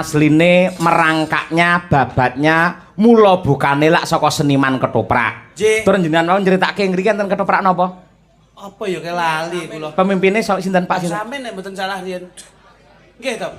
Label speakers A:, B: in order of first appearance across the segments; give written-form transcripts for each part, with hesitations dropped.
A: asline merangkaknya babatnya mula bukane lak saka seniman ketoprak. Tur jenengan mau nyeritake ngriki enten ketoprak napa?
B: Apa ya kelali kula.
A: Pemimpine sinten Pak?
B: Sampeyan nek mboten salah riyen. Nggih to.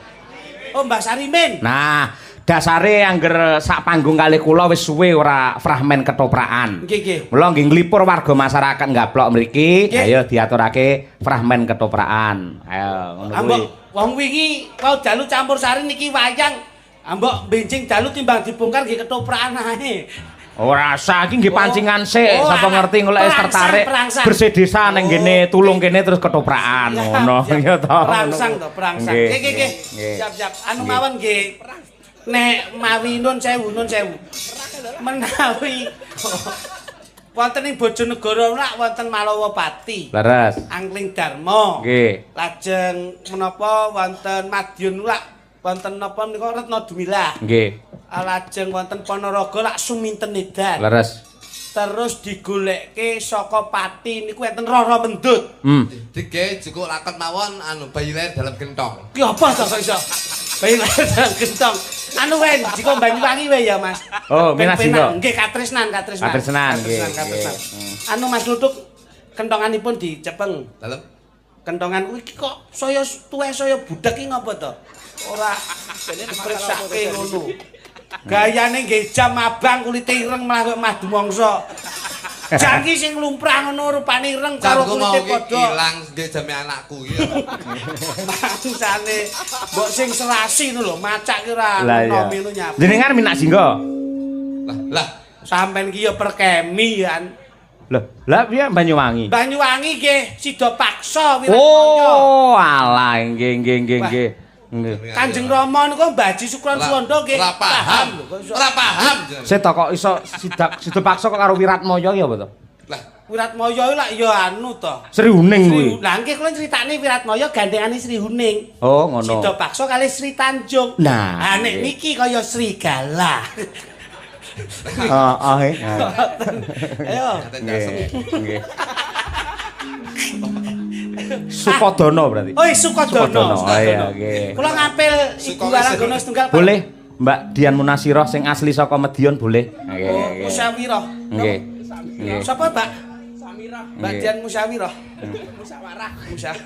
B: Oh Mbah Sarimin.
A: Nah, dasare angger sak panggung kalih kula wis suwe ora fragmen ketoprakan.
B: Nggih, nggih.
A: Mula nggih nglipur warga masyarakat ngablok mriki, ayo diaturake fragmen ketoprakan. Ayo ngono kuwi.
B: Ambok wong wingi wau dalu campur sari niki wayang. Ambok benjing dalu timbang dibongkar nggih ketoprakan ae.
A: Ora usah iki nggih pancingan sik, sapa ngerti golek tertarik bersih desa ning kene tulung kene terus ketoprakan ngono ya to.
B: Perangsang to, perangsang. Nggih. Siap-siap. Anu mawon nggih. Nek mawi nun sewu. Menawi wonten ing Bojonegoro lak wonten Malawapati.
A: Leres.
B: Angling Darma.
A: Nggih.
B: Lajeng menapa wonten Madiun lak wonten napa menika Retna Dumilah.
A: Nggih.
B: Lajeng wonten Ponorogo lak Suminten Edan.
A: Leres.
B: Terus digolekke saka Pati niku enten Roro Mendut.
C: Dige jukuk lakon mawon anu bayi lahir dalam gentong.
B: Ki apa to kok iso? Bayi lahir dalam gentong. Anu wae jika Banyuwangi wae ya Mas.
A: Oh, Minasinggo.
B: Nggih Katresnan.
A: Katresnan nggih.
B: Anu Mas Lutuk kentonganipun dicepeng.
C: Dalem.
B: Kentongan kuwi kok saya tuweh saya budak ki ngopo to? Ora jane dipreksake ngono. Gayane nggih jam abang kulite ireng malah kok madu mangsa. Jangi sing lumprah ngono rupane ireng karo kulite padha.
C: Ilang nggih jame anakku iki.
B: Mangsane mbok sing serasi ngono lho, macak ki ora ono melu nyapa.
A: Jenengan Minasinggo.
C: Lah,
B: sampean ki ya perkemian.
A: Lah piye Banyuwangi?
B: Banyuwangi nggih Sida Paksa Wiratmaya.
A: Oh, alah nggih.
B: Kanjeng Rama niku Mbah Haji Sukron Suwondo nggih.
C: Ora paham.
A: Set kok iso Sida Paksa kok karo Wiratmaya ya apa to?
C: Lah,
B: Wiratmaya lak ya anu to.
A: Sri Huning kuwi.
B: Lah nggih kula critakne Wiratmaya gandengane Sri Huning.
A: Oh, ngono.
B: Sida Paksa kalih Sri Tanjung.
A: Nah,
B: nek niki kaya Srigala. Ayo.
A: Nggih. Sukodono berarti.
B: Oh, Sukodono.
A: Oh iya, nggih.
B: Kula ngampil Ibu Waranggono setunggal.
A: Boleh, Mbak Dian Munasirah sing asli saka Medion boleh. Nggih.
B: Musyawarah.
A: Nggih.
B: Sapa, Mbak? Samirah. Mbak Dian Musyawarah. Musyawarah.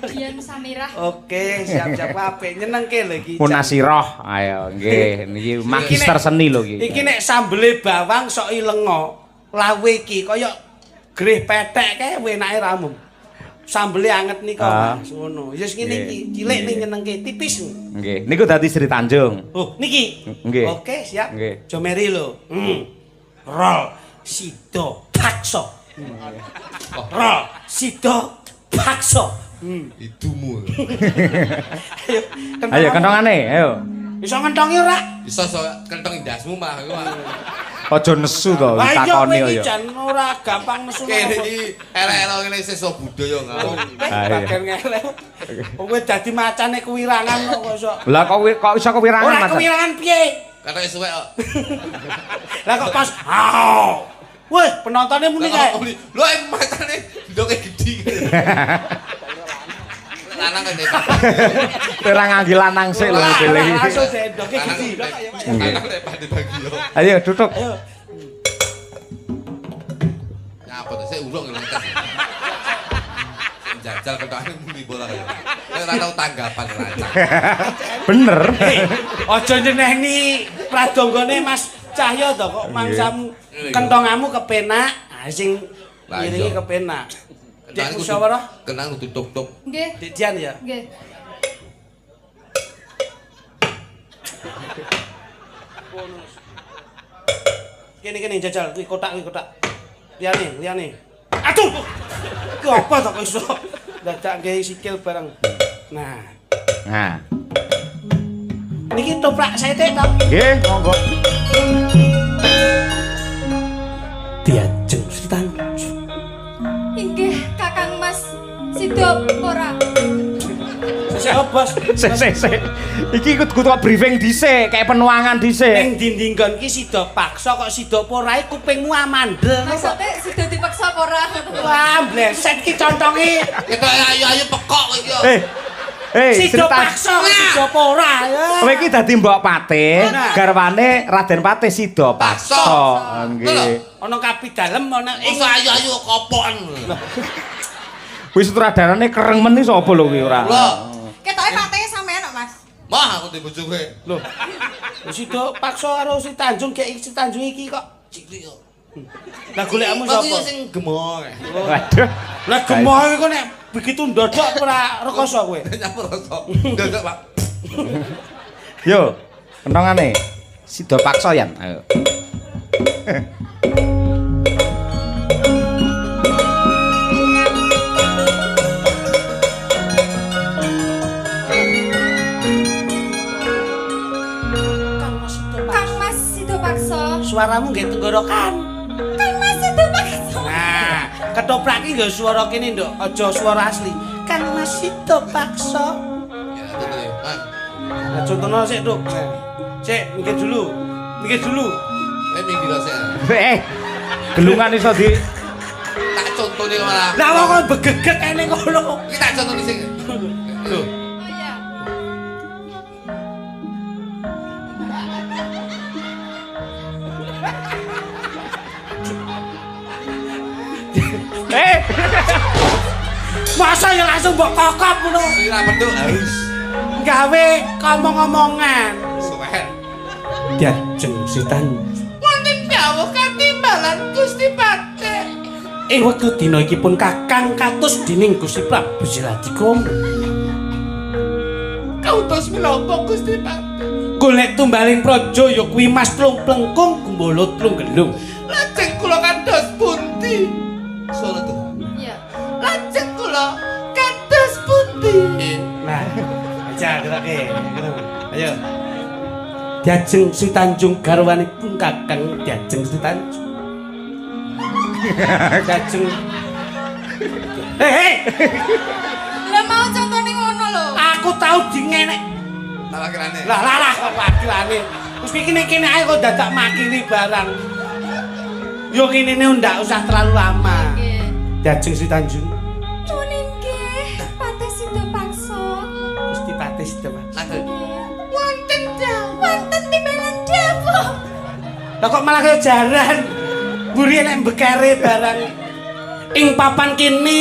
D: Dian Samirah.
B: Oke, siap-siap apik nyenengke lho iki.
A: Munasirah. Ayo, nggih. Niki magister seni lho iki.
B: Iki nek sambele bawang sok ilengo, lawe iki kaya greh pethek kae enake ramum. Sambele anget nika Mas ngono. Ya ngene iki, cilik ning nyenengke tipis.
A: Nggih. Niku dadi Sri Tanjung.
B: Oh, niki.
A: Nggih.
B: Oke, siap.
A: Nggih.
B: Jomeri lho. Rol Sida Paksa. Rol Sida Paksa.
C: idumu.
A: Ayo kentongane, ayo.
B: Iso ngentongi ora?
C: Iso kentong indasmu malah iku.
A: Aja nesu to takoni
B: yo.
A: ya.
B: Jan ora gampang nesu.
C: Kene iki elek-elek ngene sesa budaya ngono.
B: Bagian ngelek. Kowe dadi macane kewirangan kok iso.
A: Lah kok iso kewirangan
B: Ora
A: Mas?
B: kewirangan piye?
C: Katoke suwek kok.
B: Lah kok pas weh, penontonnya muni kae.
C: Lho macane ndoke gedhi. Lanang kan depan.
A: Ora ngangge lanang sik lho dele iki.
B: Langsung sendoke gedhi.
C: Lanang lek pade bagi yo.
A: Ayo duduk.
C: Nyapa to sik urung ngelantas. Jajal ketokane muni bola kaya. Ora tau tanggapan rancang.
A: Bener.
B: Aja nyeneni pradonggane Mas Cahyo to kok mangsamu kentongamu kepenak, sing iringi kepenak. Dek musyawarah
C: kenang tutup-tutup.
D: Nggih.
B: Dek Dian ya?
D: Nggih.
B: Kene jajal kuwi kotak. Liyane. Aduh. Ku apa to kok iso dadak gawe sikil bareng. Nah. Niki toprak saya teh to.
A: Nggih, monggo.
B: Diajeng Sultan.
D: Inggih, Kakang Mas Sida ora.
B: Sik bos.
A: Sik. Iki kudu briefing dhisik, kayak penuangan dhisik.
B: Ning dindinggon ki Sida Paksa kok Sida Porae kupingmu amandel.
D: Maksudnya Sida dipaksa apa ora?
B: Wah, bleset ki contonge.
C: Ketok ayu-ayu pekok iki yo.
B: Sida paksa sida apa ora ya.
A: Kowe iki dadi mbok Patih, garwane Raden Patih Sida Paksa. Nggih.
B: Ana kapi dalem ana
C: Ing ayu-ayu kopokan.
A: Wis sutradarane kereng men iki sapa lho kuwi ora.
C: Lho,
D: Ketoke patene sampean kok, Mas.
C: mah aku di bojoke.
B: lho. Sida paksa karo si Tanjung gek si Tanjung iki kok
C: Ciklik kok.
B: lah golekmu
C: Aku
B: sapa?
C: sing gemoy.
A: Waduh.
B: Lah gemoh iku nek begitu ndodok ora rekoso kowe.
C: Nyampur rasa. Ndodok, Pak.
A: Yo, kentongane. Sida Paksa yan. Ayo.
D: Kang Mas Sida Paksa.
B: Suaramu nggih tenggorokan.
D: Kang Mas Sida Paksa.
B: Nah, ketoprak iki nggo swara kene, Nduk. Aja swara asli. Kang Mas Sida Paksa.
C: Ya, betul ya. Mas,
B: Nah, contohnya sik, Nduk. Nah, sik, mikir dulu. Mikir dulu.
C: minggir sik.
A: Gelungan iso di
C: Tak contone malah.
B: Lah kok begegek kene kono.
C: Iki tak contone sing.
B: Lho,
D: Oh iya.
B: masa ya langsung mbok kokop ngono.
C: Ora meduk harus.
B: Gawe ngomong-ngomongan.
C: Suwen.
B: Diajeng si Tanjung.
C: Wonten dawuh katimbalan Gusti Patih.
B: Wektu dina iki pun Kakang katus dening Gusti Prabu Siladikrom.
C: Kautus menapa Gusti Patih?
B: Golek tumbaling praja ya kuwi Mas Tlung Plengkung Gumbala Tlung Gelung.
C: Lajeng kula kandos pundi? Sono tuh.
D: Iya.
C: Lajeng kula kandos pundi?
B: Nah, aja gerake. Ayo. Diajeng si Tanjung garwanipun Kakang diajeng si Tanjung. Diajeng. Hei.
D: Lah mau contone ngono lho.
B: Aku tahu dingenek.
C: Tak wakilane.
B: Lah kok wakilane. Wis kene ae kok dadak makili barang. Yo kene ndak usah terlalu lama.
D: Nggih.
B: Diajeng si Tanjung.
D: Nuwun nggih, Patih Sida Paksa.
B: Gusti Patih Sida Paksa.
C: Lajeng.
D: Wonten dawuh. Wonten timbalan dawuh.
B: Lah kok malah kaya jaran. Mburi nek bekare barang. Ing papan kene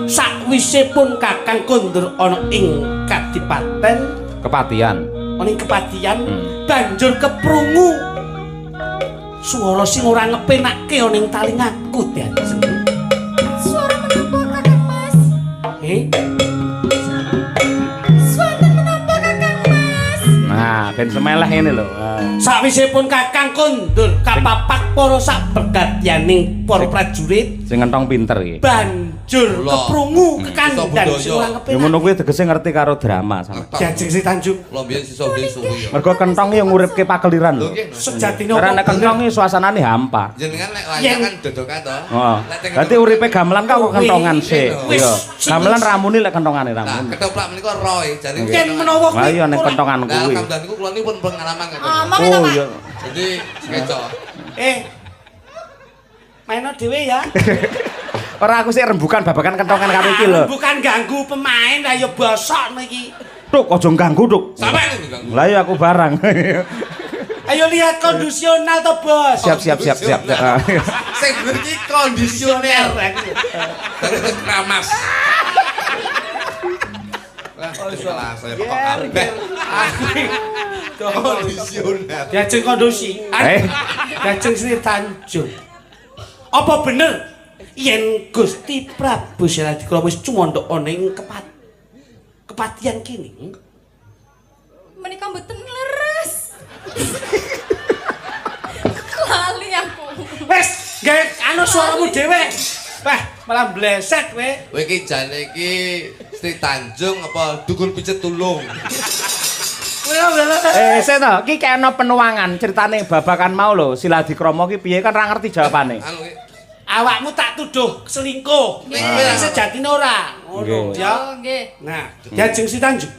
B: sakwise pun Kakang kondur ana ing Kadipaten
A: kepatian.
B: ana ing kepatian banjur keprungu swara sing ora ngepenake ana ing talingaku Diajeng.
D: Suara menapa Kakang Mas? Suara menapa Kakang Mas?
A: Nah, ben semeleh ngene lho.
B: Sakwise pun Kakang kondur kapapak para sak bergatianing para prajurit
A: Sing ngentong pinter iki.
B: banjur
C: Lho.
B: keprungu kekandhan
C: Iso
B: sing ora
A: Ya
B: ngepenake.
A: ngono kuwi tegese ngerti karo drama sama.
B: Diajeng si Tanjung.
C: Lho biyen sisa besok ya.
A: Mergo kentong yang nguripke pakeliran
C: Lho
A: lho.
C: nggih.
B: Sejatine
A: Karena nek
B: apa
A: kentong iki suasanane hampa.
C: Jenengan nek
B: Yen-
C: layang kan dodokan to.
A: Oh.
C: Lek teng
A: Berarti uripe gamelan kok kentongan sih.
B: Wis.
A: Iya. Gamelan ramune lek kentongane
C: Nah,
A: ramune.
C: ketoprak menika roy jare.
B: yen menawa
A: Lah iya nek kentongan
C: Nah,
A: kuwi.
C: kamdan niku kula nipun pengalaman ngoten.
D: Ngomong to,
A: Oh
D: Pak.
A: iya.
C: Jadi keco.
B: Maino dhewe ya.
A: Ora aku sih rembukan babakan kentongan karo iki lho.
B: Bukan ganggu pemain lah ya bosok niki.
A: Tuk aja ganggu tuk.
C: Sampai niku ganggu.
A: Lah iya aku barang.
B: Ayo lihat kondisional to, Bos.
A: Siap.
C: Sing bener iki kondisioner. Dari wis keramas. Salah saya pokok kabeh. Kondisioner.
B: Diajeng kondusi. Diajeng Sri Tanjung. Apa bener yen Gusti Prabu Siladikrom wis cumandha ana ing kepatian kene?
D: Menika mboten leres. Lali aku.
B: Wes, gawe anu suaramu dhewe. Wah, malah bleset kowe.
C: Kowe iki jane iki Sri Tanjung apa dukun pijet tulung.
A: Seno, iki kena penuangan ceritane babakan mau lho, Siladikromo iki piye kan ora ngerti jawabane.
C: Anu
B: Awakmu tak tuduh selingkuh. Ning sejatine ora. Ngono
A: Nggih.
B: ya.
D: Oh nggih.
B: Nah, diajeng si Tanjung.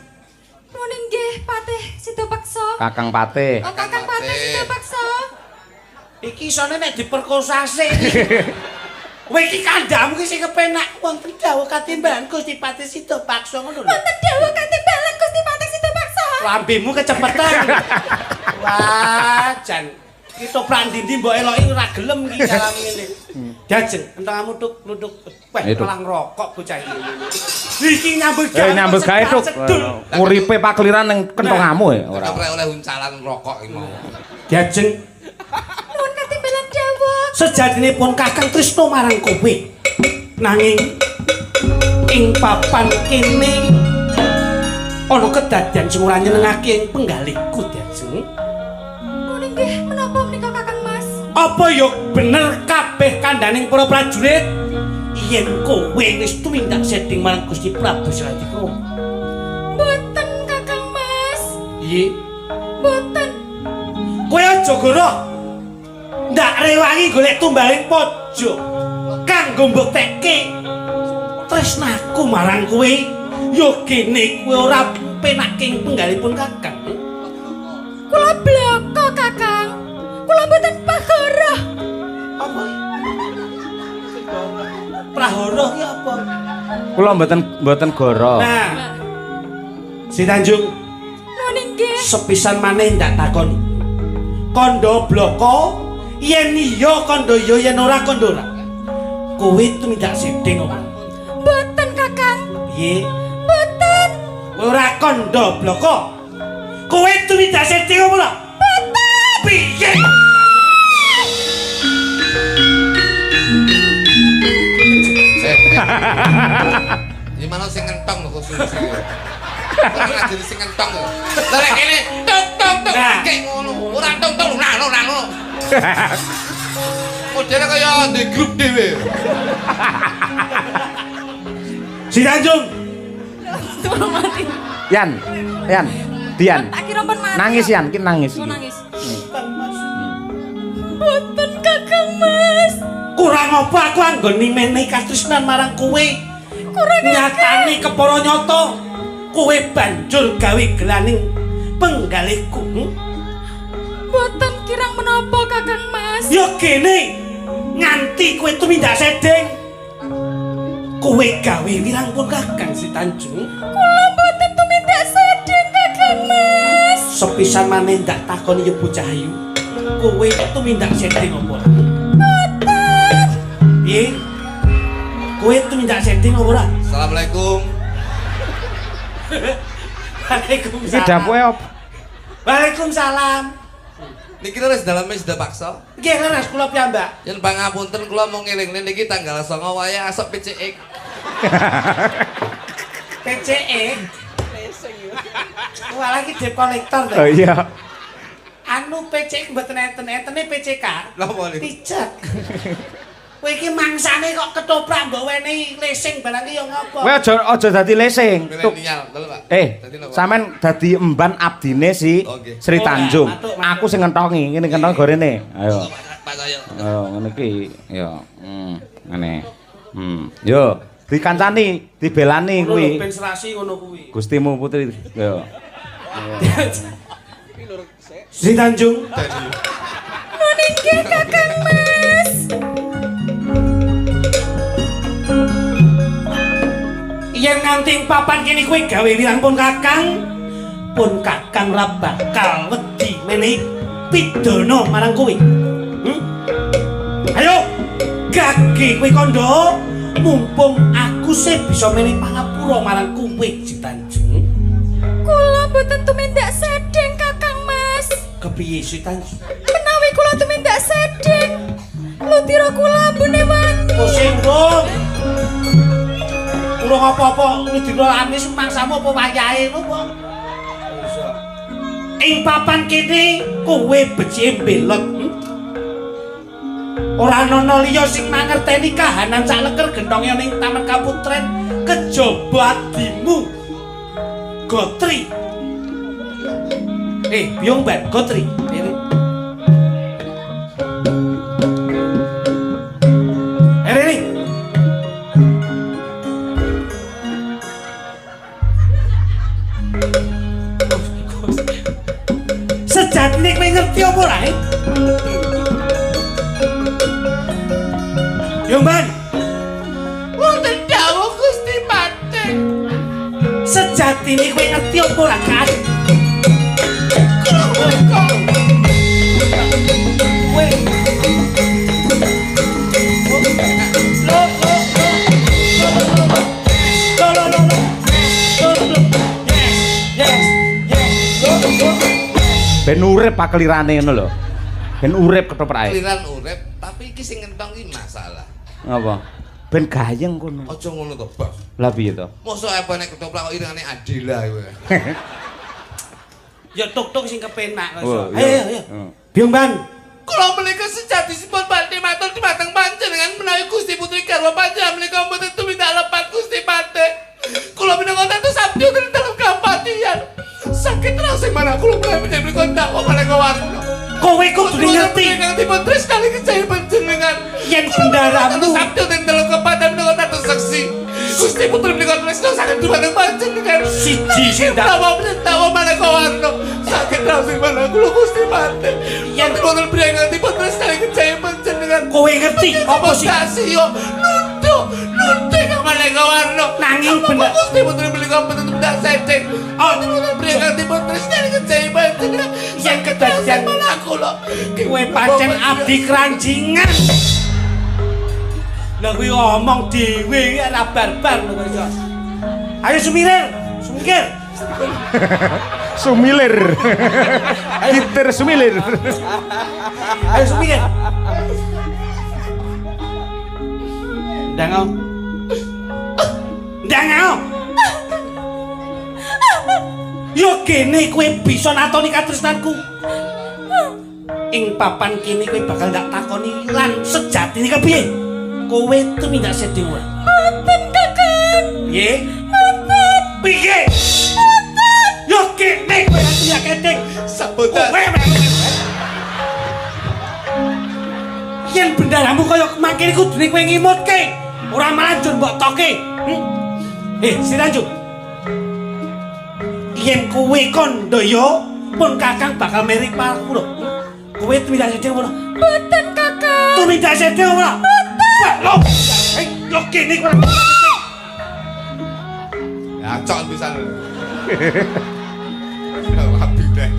D: Nuwun nggih, Patih Sida Paksa.
A: Kakang Patih.
D: Oh, Kakang Patih Sida Paksa.
B: Iki isone nek diperkosa sik. Kowe iki kandhamu ki sing kepenak wonten dawuh katimbalan Gusti Patih Sida Paksa ngono lho.
D: Wonten dawuh katimbalan
B: Lambemu kecepetan. Wah, jan ketoprak ndi-ndi mbok eloki ora gelem iki dalam ngene. Dajeng, entengmu tuk-tuk. Wah, malang rokok bocah iki. Iki nyambut gawe.
A: Nyambut gawe tuk. Uripe pakliran ning kentongamu ya ora.
C: Ora oleh uncalan rokok iki mau.
B: Dajeng.
D: Nuwun katimbalan dawuh.
B: Sejatine Kakang Trisno marang kowe. Nanging ing papan kene ana kedadian sing ora nyenengake ing penggalihku, Dajeng.
D: Nuwun inggih menapa menika Kakang Mas?
B: Apa ya bener kabeh kandhaning para prajurit yen kowe wis tumindak sedhing marang Gusti Prabu Selatikro?
D: Mboten Kakang Mas.
B: Piye?
D: Mboten.
B: Kowe aja goroh. Ndak rewangi golek tumbaling pojo kanggo mbuktekke tresnaku marang kowe. Yo kene kowe ora penake ing penggalipun Kakang.
D: Kula bloko Kakang. Kula mboten pagoroh.
B: Apa? Prahara ki apa?
A: Kula mboten goro.
B: Nah. Si Tanjung,
D: Nuwun inggih.
B: sepisan maneh ndak takoni. Kandha bloko, yen iya kandha iya, yen ora kandha ora. Kowe tumindak sedhing apa?
D: Mboten Kakang.
B: Piye?
D: Mboten.
B: Ora kandha bloko. Kowe tumindak sedhing apa ora?
D: Mboten.
B: Piye?
C: Iki mana sing ngentong lho kok suwi. Ora ngajeni sing ngentong lho. Lah nek kene tok tok tok iki ngono. Ora tok tok ngono. Modele kaya di grup dhewe.
B: Si Tanjung,
A: Yan, Dian.
D: Tak kira pun mati.
A: Nangis Yan, ki nangis.
D: Oh, nangis. Mboten Kakang Mas.
B: kurang apa aku anggone menehi katresnan marang kowe?
D: Kurang
B: Nyatane kepara nyata. Kowe banjur gawe gelaning penggalihku.
D: Mboten kirang menapa Kakang Mas.
B: Ya kene nganti kowe tumindak sedhing. Kowe gawe wirangpun Kakang Si Tanjung.
D: Kula mboten tumindak sedhing Kakang Mas.
B: Sepisan maneh ndak takoni ya bocah ayu. Kowe tumindak sedhing apa ora?
D: Mboten.
B: Piye? Kowe tumindak sedhing apa ora?
C: Assalamualaikum.
A: Iki
B: Waalaikumsalam.
A: dapuke apa?
B: Waalaikumsalam.
C: Niki wis daleme sudah paksa.
B: Nggih leres kula piyambak.
C: Yen pangapunten kula mau ngelingne niki tanggal 9 wae asok PCX.
B: PCE. Walah iki dep kolektor to.
A: Oh iya.
B: Anu PCE mboten enten-entene PCK.
C: Lha apa niku?
B: Pijat. Kowe iki mangsane kok ketoprak mbok wenehi lesing barang iki ya ngopo?
A: Kowe aja dadi lesing. Tuk.
C: Milenial, lho Pak. Dadi napa?
A: Sampean dadi emban abdine si
C: Oke.
A: Sri
B: Oh,
A: Tanjung.
B: matuk.
A: Aku sing ngentongi, ngene kentongi gorene. Ayo.
C: Pak saya.
A: Ayo ngene iki. Yo. Ngene. Yo, dikancani, dibelani
B: Ngono lho,
A: kuwi.
B: ben serasi ngono kuwi.
A: Gustimu putri. Yo.
B: Sri Tanjung.
D: Nuwun inggih Kakang Mas.
B: Yen nganti papan kene kowe gawe wirangpun Kakang, pun Kakang ora bakal wedi menehi pidana marang kowe. Ayo, gage kowe kandha, mumpung aku sih bisa menehi pangapura marang kowe, Si Tanjung.
D: Kula mboten tumindak sedhing Kakang Mas.
B: Kepiye Si Tanjung?
D: Menawi kula tumindak sedhing, lutira kula ambune mati.
B: Pusing dong. Urung apa-apa Ludira Amis mangsamu apa wayahe ngono apa? Ing papan kene kowe becike mbelot. Ora ana liya sing mangerteni kahanan sak leker genthonge ning Taman Kaputren kejaba adimu. Gotri. Biung ban Gotri. Ini. Sejatine kowe ngerti apa ora? Yomban. Wonten dawuh Gusti Patih. Sejatine kowe ngerti apa ora, Kas?
A: urip pakelirane ngono lho. Ben urip ketoprake.
C: Keliran urip, tapi iki sing ngentong iki masalah.
A: Apa? Ben gayeng kono.
C: Aja ngono to, Bang.
A: Lah piye to?
C: Mosok apa nek ketoprak kok irengane Adela kowe.
B: Ya tuk-tuk sing kepenak
A: Oh,
B: kok.
A: iya.
B: Ayo. Biung Ban.
C: Kula menika sejatosipun badhe matur dhumateng panjenengan menawi Gusti Putri garwa panjenengan menika mboten tumindak lepat Gusti Pate. Kula menika dados sabda dalam kapatian. Sakit rasane mana kula menika ndak kok menika warna.
B: Kowe kudu ngerti.
C: Kang dipun tres kali kecaya panjenengan.
B: Yen bendaramu
C: sabda dalam kapatian menika dados saksi. Gusti Putri menika tresno saged dhumateng panjenengan.
B: siji sing dak
C: Tawa mana kawarno sakit rasane mana kula Gusti Pate. Yen boten priyangan dipun tres kali kecaya panjenengan.
B: kowe ngerti apa sih?
C: yo nuntu kamane kawarno
B: Nanging bener.
C: Gusti Putri menika mboten ndak setting. Oh boten priyangan dipun tres kali kecaya panjenengan.
B: Yen kedadian
C: mana kula.
B: kowe pancen abdi keranjingan. Lah kuwi ngomong dhewe ora barbar lho kok. Ayo sumilir, sumikir.
A: Sumilir. Kitir sumilir.
B: Ayo sumikir. Ndangau. Ndangau. Yo kene kowe bisa natoni katresnanku. Ing papan kene kowe bakal ndak takoni lan sejatine kepiye? Kowe tumindak sedeng ora?
D: Mboten Kakang.
B: Piye? Mboten. Piye? Mboten. Yo kene kowe ati kedeng.
C: Sabotan.
B: Yen bendaramu kaya mangkene kudune kowe ngimutke, ora malah njur mbok toke. Si Tanjung. Yen kowe kandhaya, pun Kakang bakal meri parku lho. Kowe tumindak sedeng ora?
D: Mboten Kakang.
B: Tumindak sedeng ora? Lho, yo kene kowe.
C: Ya cok pisan. Rapi deh.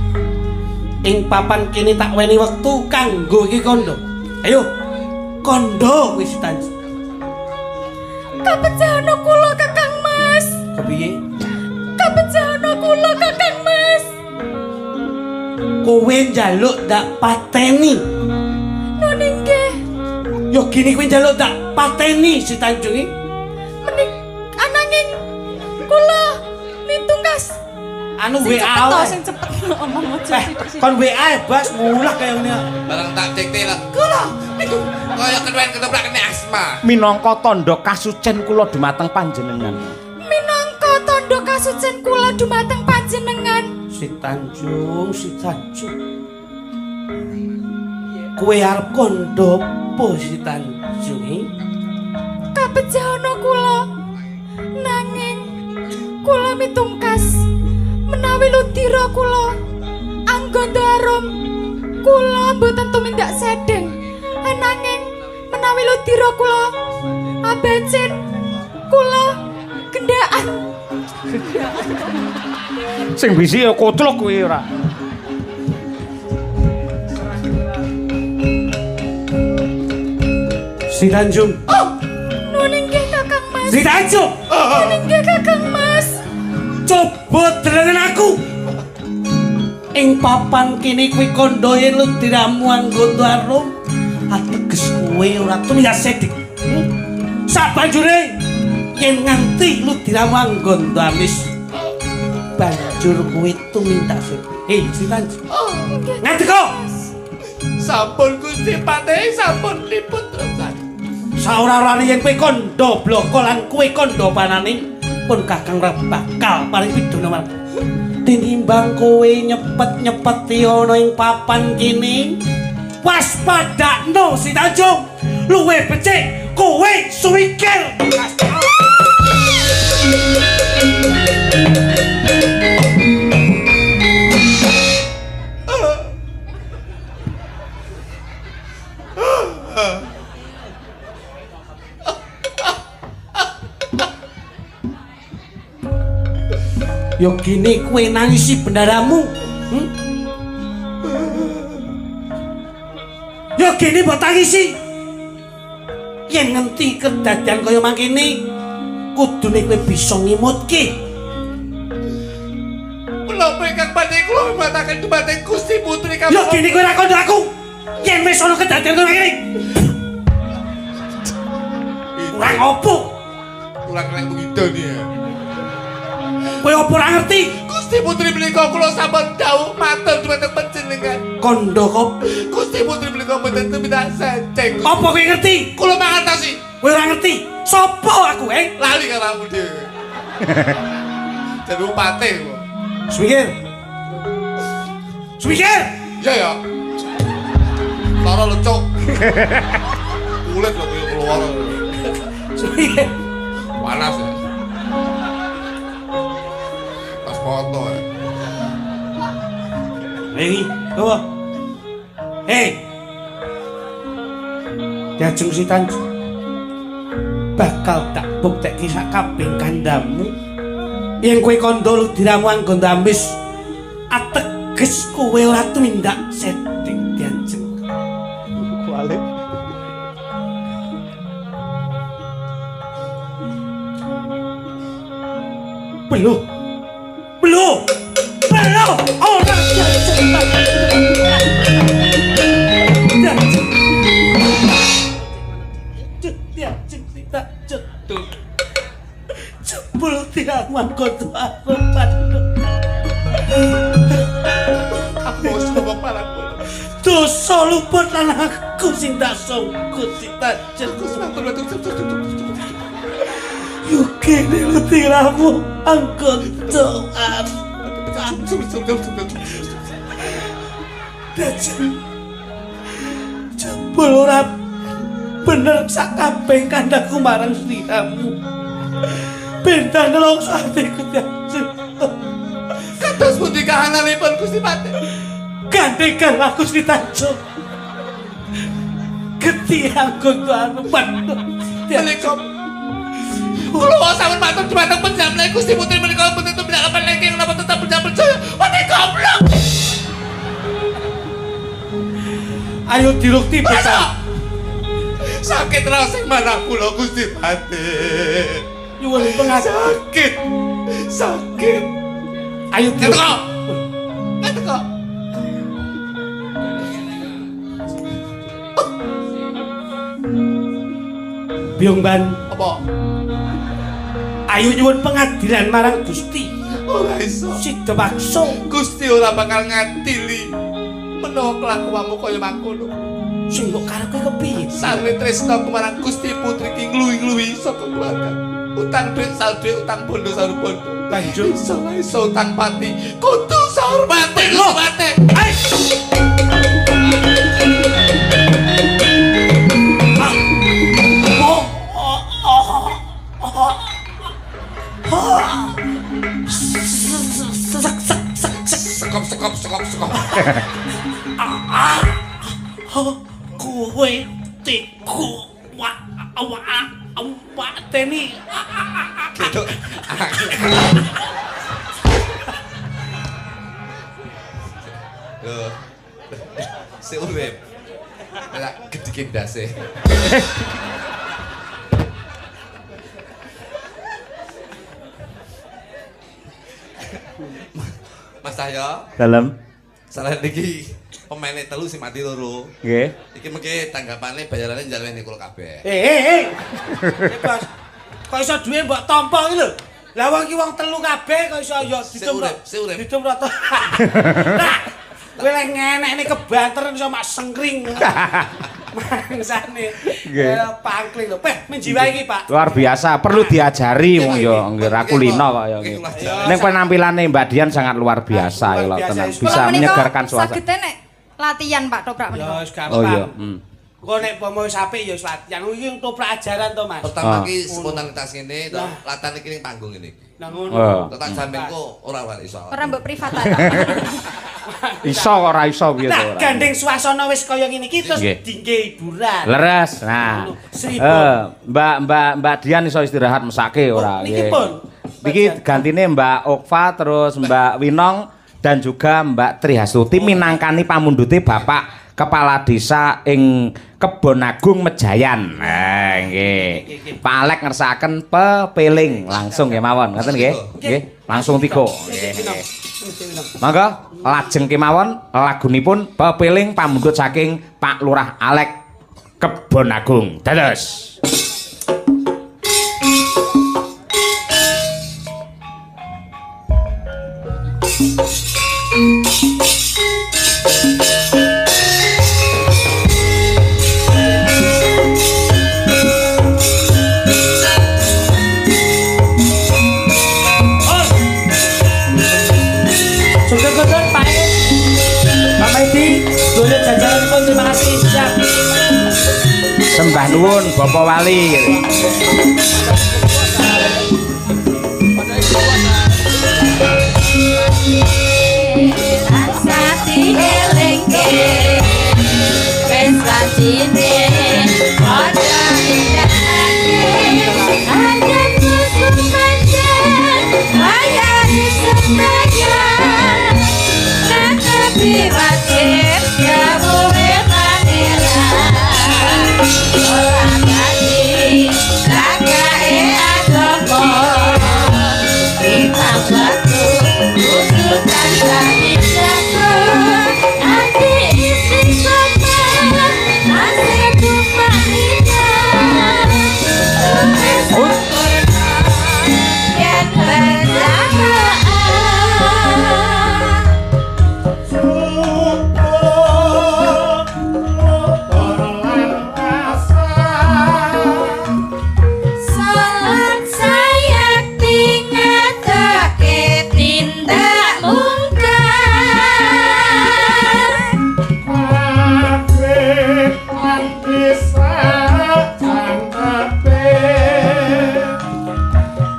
B: Ing papan kene tak weni wektu kanggo iki kandha. Ayo. Kandha wis Tanjung.
D: Kapejana kula Kakang Mas.
B: Kepiye?
D: Kapejana kula Kakang Mas.
B: Kowe njaluk ndak pateni.
D: Nun inggih.
B: Yo gini kowe njaluk ndak pateni si Tanjung iki.
D: Menik ananging kula mitungkas.
B: Anu
D: Sing
B: WA
D: cepet to,
B: wae.
D: sing cepet ngomong aja sithik-sithik.
B: Kon WA bas mulah kaya ngene.
C: Barang tak dikte lah. Kula niku kaya ketuan ketoprak kene asma.
A: Minangka tandha kasucen kula dumateng panjenengan.
D: Minangka tandha kasucen kula dumateng panjenengan.
B: Si Tanjung. Kowe arep kandha apa si Tanjung iki?
D: Kapejana kula. Nanging kula mitungkas menawi ludira kula anggota arum kula mboten tumindak sedeng. Nanging menawi ludira kula abecin kula gendaan.
A: Sing bisi ya kotlok kuwi ora.
B: Si Tanjung.
D: Nun inggih Kakang Mas.
B: Si Tanjung.
D: Nun inggih Kakang Mas.
B: Coba delenan aku. Ing papan kene kuwi kandha yen lu diramu anggota arum. Ateges kowe ora tumindak sedhik. Sabanjure yen nganti lu diramu anggota amis. Banjur kowe tumindak sedhik. Si Tanjung. Nganti kok.
C: Sampun Gusti Pate sampun liput terusan.
B: Saora-orane yen kowe kandha bloko lan kowe kandha panane pun Kakang ora bakal paring pidana marang. Tinimbang kowe nyepet-nyepeti ana ing papan kene, waspadakno si Tanjung. Luwih becik kowe suwikir. Yo gini kowe nangisi bendaramu. Yo gini mbok tangisi. Yen ngenti kedadian kaya mangkene, kudune kowe bisa ngimutke.
C: Menapa ingkang badhe Kula mataken dumateng Gusti Putri kami.
B: Lho kene kowe ra kondo aku. Yen wis ana kedadian kono kene. Kurang opo?
C: Kurang kena mengidoni ya.
B: Kowe opo ora ngerti?
C: Gusti Putri menika kula sampun dawuh matur dumateng panjenengan.
B: Kondo kok.
C: Gusti Putri menika mboten tumindak sanceng.
B: Apa kowe ngerti?
C: Kula mangertosi.
B: Kowe ora ngerti. Sopo aku,
C: Lali karo aku dhewe. Jadi upate kok.
B: Semikir. Semikir.
C: Ya ya. Lara lecuk. Kulit lho koyo keluar.
B: Semikir.
C: Panas ya. Pas foto ya.
B: Hei, apa? Hei. Diajeng si Tanju. Bakal tak bukteki sak kabeh kandamu. Yen kowe kandha diramu anggo ndamis ateges kowe ora tumindak setting diajeng.
A: Kualik.
B: Belum. Belum. Belum. Ora diajeng. Diajeng tidak jatuh. Jebul diawan kodo aku panduk.
C: Aku mau coba paraku.
B: Dosa luput lan aku sing tak songkut si Tajen.
C: Aku sematur
B: Yukene lu tiramu angkontoan. Tajen. Jebul ora bener sak kabeh kandhaku marang sliramu. Bentang nelong atiku Tajen.
C: Kados pundi kahananipun Gusti Pate?
B: Gantikan aku si Tanjung. Ketiang kuntuan panduk.
C: Menika kula sampun matur dhumateng panjenengan Gusti Putri menika mboten tumindak apa lagi napa tetep percaya. Pati goblok.
B: Ayo dirukti besar.
C: Sakit rasing manah kula Gusti Pate.
B: Nyuwun pengatur.
C: Sakit.
B: Ayo dirukti.
C: Teko.
B: Biungban.
C: Apa?
B: Ayo nyuwun pengadilan marang Gusti.
C: Ora iso.
B: Sida maksa.
C: Gusti ora bakal ngadili menawa kelakuanmu kaya mangkono.
B: Sing mbok karepke kepiye?
C: Sarene tresna marang Gusti Putri ki ngluwi-ngluwi saka keluarga. Utang duit saldo utang bondo sarubondo.
B: Tanjung
C: iso utang pati. Kudu sahormate Gusti Pate. Sekop.
B: Kowe tiku teni.
C: Gitu. Loh. Si urip. Lah gedikin dase. Mas Cahyo.
A: Dalam.
C: Salah niki pemainnya telu sing mati loro.
A: Nggih.
C: Iki mengki tanggapane bayarane njalweni kula kabeh.
B: Bos. Kok iso duwe mbok tampa iki lho. Lah wong iki wong telu kabeh kok iso ya ditumrot. Ditumrot. Nah, kowe lek ngenekne kebanter iso mak sengkring. Mangsane. Nggih. Pangkling lho. Menjiwa iki, Pak.
A: Luar biasa, perlu diajari wong ya nggih ra kulino kok ya nggih. Ning penampilane Mbak Dian sangat luar biasa ya lho tenan. Bisa menyegarkan suasana.
D: Saged nek latihan Pak Toprak menika.
B: Ya wis gampang.
A: Oh iya,
B: Kok nek pomo wis apik ya wis latihan. Iki toprak ajaran to, Mas.
C: Pertama iki spontanitas ngene to, latihan iki ning panggung ngene iki.
B: Nah ngono.
C: Tak jamin kok ora wae iso.
D: Ora mbok privatan.
A: Iso kok ora iso piye to ora.
B: Nah, gandeng suasana wis kaya ngene iki terus dingge hiburan.
A: Leres. Nah. Mbak Dian iso istirahat mesake ora nggih. Iki gantine Mbak Okva terus Mbak Winong dan juga Mbak Trihasuti minangkani pamundhute Bapak Kepala Desa ing Kebon Agung Mejayan. Nah, nggih. Pak Alek ngersakaken pepeling langsung ya mawon, ngoten nggih? Nggih, langsung 3. Nggih. Monggo. lajeng kemawon lagunipun pepiling pamundhut saking Pak Lurah Alek Kebon Agung. Dados.
B: Terima kasih. Siap.
A: Sembah nuwun Bapak Wali.
D: Rasati elengke wis wajine padha indahake ajan musuh manjan ayane senajan nakapi wajib gawe pangeran ora ganti lagae agama kita batu kudu tansah dijaga ati istiqomah nasib tumanina yang berjalan salat saya tingatake tindak mungkar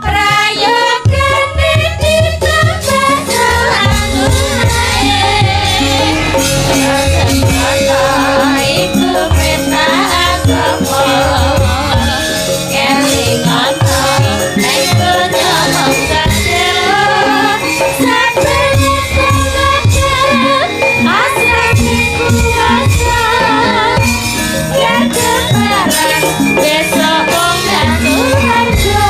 D: prayogane ditambah selangurae iku perintah agama kelingan nek nyomong sadar saben salat asrane kuasa ya keparan besok wong surga.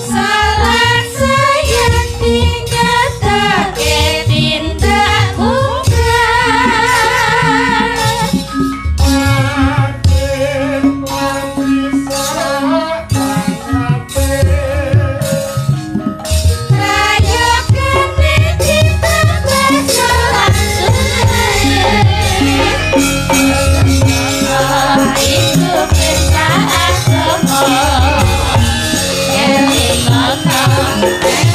D: Salat saya tingatake tindak mungkar prayogane ditambah selangurae iku perintah agama kelingan nek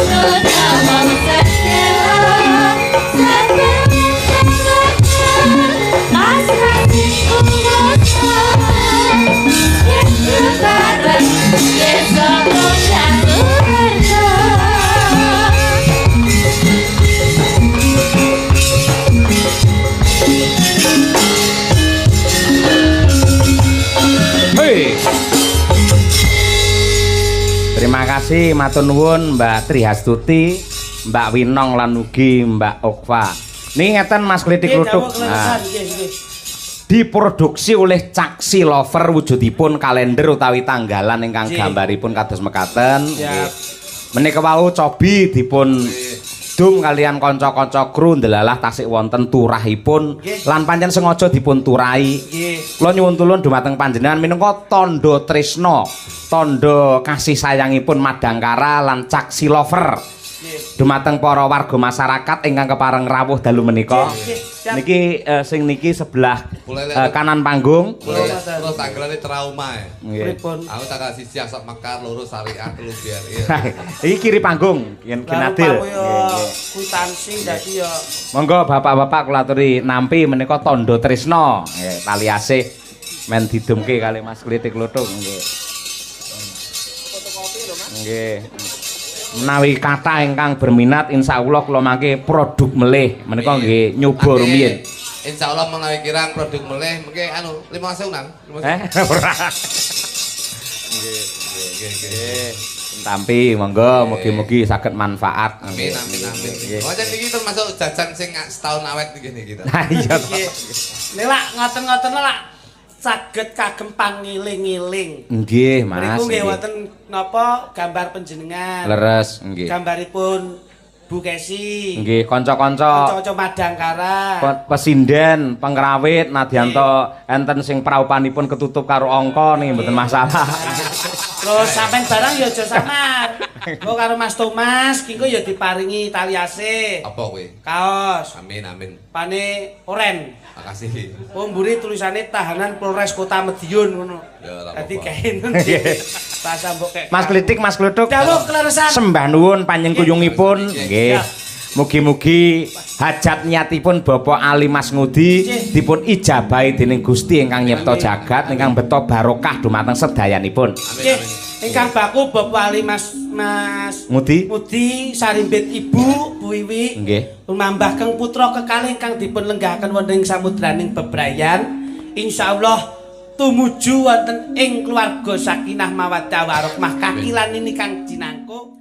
D: nyomong sadar saben salat asrane kuasa ya keparan besok wong surga.
A: Hei. Terima kasih matur nuwun Mbak Trihastuti, Mbak Winong lan ugi Mbak Okva. Nih ngeten Mas Klitik Kluthuk. Nah, diproduksi oleh Caksi Lover, wujudipun kalender utawi tanggalan ingkang gambaripun kados mekaten. Menika wau cobi dipun dum kalian kanca-kanca kru ndelalah tasik wonten turahipun lan pancen sengaja dipun turahi. Kula nyuwun tulun dumateng panjenengan minangka tandha tresna, tandha kasih sayangipun Madangkara lan Caksi Lover. Dumateng para warga masyarakat ingkang kepareng rawuh dalu menika. Niki sing niki sebelah kanan panggung.
C: Kula tanggalane trauma. Pripun? Aku tanggal 1 Asap Mekar, 2 Syariah, 3 BRI.
A: Iki kiri panggung, yen kinadil.
B: Kwitansi dadi ya.
A: Monggo bapak-bapak kula aturi nampi menika tandha tresna. Nggih, tali asih men didumke kali Mas Klitik Kluthuk nggih. Fotokopi lho, Mas. Nggih. Menawi kata ingkang berminat insyaallah kula mangke produk melih menika nggih nyoba rumiyin.
C: Insyaallah menawi kirang produk melih mengke anu 15.000-an.
A: Ora. Nggih. Tampi monggo mugi-mugi saged manfaat.
C: Amin. Pancen iki termasuk jajan sing setahun awet niki kita.
A: Ha iya.
B: Nek lak ngoten-ngoten lak saged kagem pangiling-iling.
A: Nggih, Mas.
B: Mriku nggih wonten napa gambar panjenengan.
A: Leres, nggih.
B: Gambaripun Bu Kesi.
A: Nggih, kanca-kanca.
B: Kanca-kanca Madangkara.
A: Pesinden, pengrawit nadyanto enten sing praupanipun ketutup karo angka niki mboten masalah.
B: Terus sampean barang ya aja samar. Kok karo Mas Thomas ki ya diparingi tali asih.
C: Apa kuwi?
B: Kaos.
C: Amin.
B: Pane oren.
C: Makasih.
B: Oh mburi tulisane tahanan Polres Kota Madiun ngono.
C: Ya ora apa-apa.
B: Dadi kaen. Bahasa mbok kek.
A: Mas Klitik, Mas Kluthuk.
B: Dawuh kleresan.
A: Sembah nuwun panjenenganipun nggih. Mugi-mugi hajat niatipun Bapak Ali Mas Ngudi dipun ijabahi dening Gusti ingkang nyipta jagat ingkang beto barokah dumateng sedayanipun.
B: Nggih. Ingkang baku Bapak Ali Mas
A: Ngudi
B: sarimbit Ibu Bu Wiwi.
A: nggih.
B: Mambah kang putra kekalih ingkang dipun lenggahaken wonten ing samudraning bebrayan. Insyaallah tumuju wonten ing keluarga sakinah mawaddah warahmah kakilan ini kang jinangkuk.